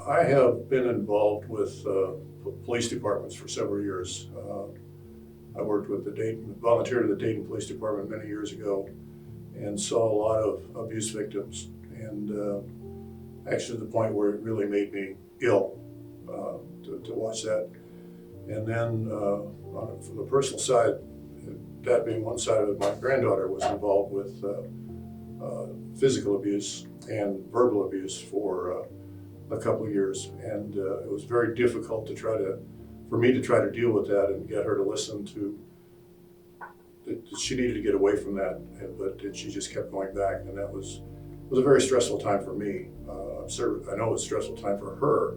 I have been involved with police departments for several years. I worked with volunteered at the Dayton Police Department many years ago and saw a lot of abuse victims, and actually to the point where it really made me ill to watch that. And then from the personal side, that being one side of it, my granddaughter was involved with physical abuse and verbal abuse for a couple of years, and it was very difficult for me to try to deal with that and get her to listen to that she needed to get away from that, but she just kept going back, and that was a very stressful time for me. I know it was a stressful time for her,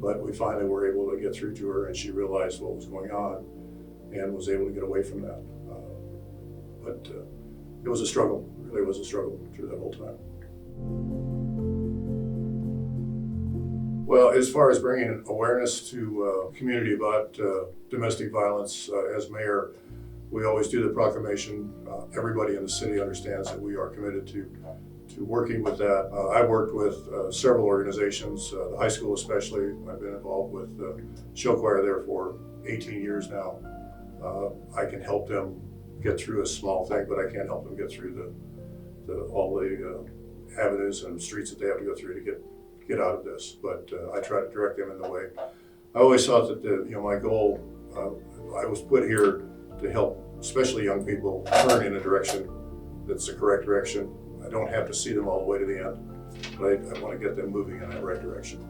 but we finally were able to get through to her, and she realized what was going on and was able to get away from that. But it was a struggle, really was a struggle through that whole time. Well, as far as bringing awareness to community about domestic violence, as mayor, we always do the proclamation. Everybody in the city understands that we are committed to working with that. I worked with several organizations, the high school especially. I've been involved with show choir there for 18 years now. I can help them get through a small thing, but I can't help them get through all the avenues and streets that they have to go through to get out of this. But I try to direct them in the way. I always thought that my goal, I was put here to help, especially young people, turn in a direction that's the correct direction. I don't have to see them all the way to the end, but I want to get them moving in that right direction.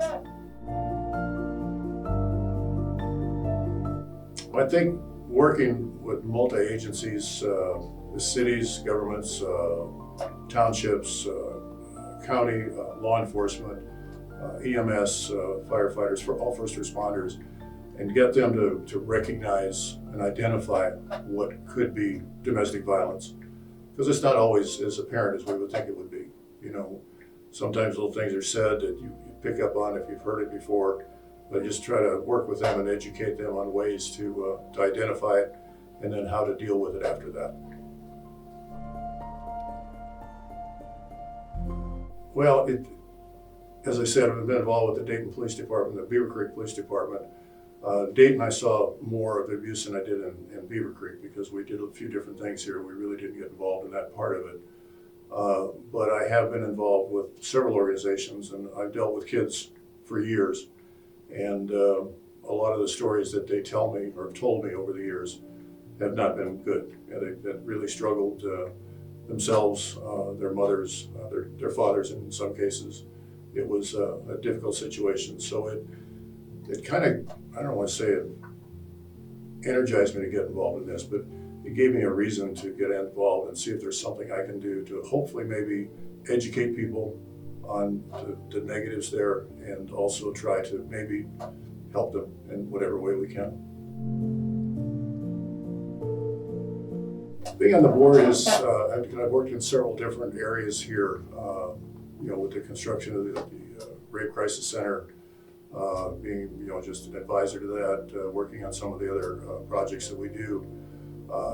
I think working with multi-agencies, the cities, governments, townships, county, law enforcement, EMS, firefighters, for all first responders, and get them to recognize and identify what could be domestic violence. Because it's not always as apparent as we would think it would be. Sometimes little things are said that you pick up on if you've heard it before, but just try to work with them and educate them on ways to identify it and then how to deal with it after that. Well, as I said, I've been involved with the Dayton Police Department, the Beavercreek Police Department. Dayton, I saw more of the abuse than I did in Beavercreek because we did a few different things here. We really didn't get involved in that part of it. But I have been involved with several organizations, and I've dealt with kids for years. And a lot of the stories that they tell me or have told me over the years have not been good. They've really struggled themselves, their mothers, their fathers in some cases. It was a difficult situation. So it kind of, I don't want to say it energized me to get involved in this, but it gave me a reason to get involved and see if there's something I can do to hopefully maybe educate people on the negatives there, and also try to maybe help them in whatever way we can. Being on the board is, I've worked in several different areas here, with the construction of the Rape Crisis Center, being just an advisor to that, working on some of the other projects that we do.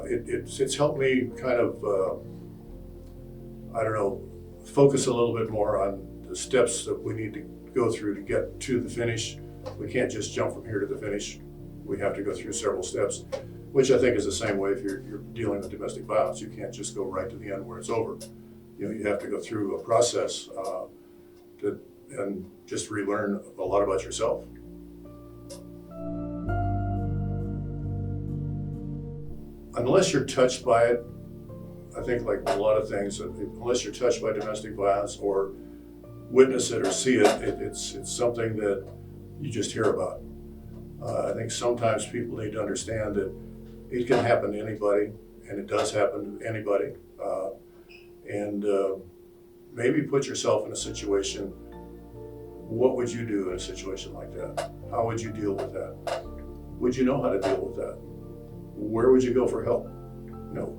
It's helped me kind of, focus a little bit more on the steps that we need to go through to get to the finish. We can't just jump from here to the finish. We have to go through several steps, which I think is the same way if you're dealing with domestic violence. You can't just go right to the end where it's over. You have to go through a process and just relearn a lot about yourself. Unless you're touched by it, I think like a lot of things, unless you're touched by domestic violence or witness it or see it, it's something that you just hear about. I think sometimes people need to understand that it can happen to anybody, and it does happen to anybody. Maybe put yourself in a situation. What would you do in a situation like that? How would you deal with that? Would you know how to deal with that? Where would you go for help?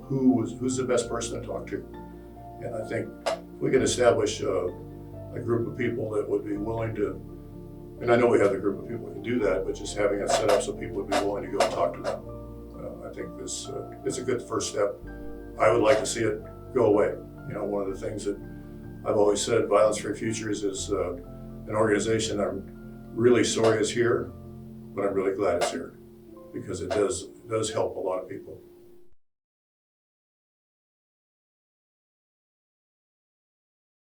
Who's the best person to talk to? And I think if we can establish a group of people that would be willing to, and I know we have a group of people that can do that, but just having it set up so people would be willing to go and talk to them. I think it's a good first step. I would like to see it go away. One of the things that I've always said, violence-free futures is an organization I'm really sorry is here, but I'm really glad it's here because it does help a lot of people.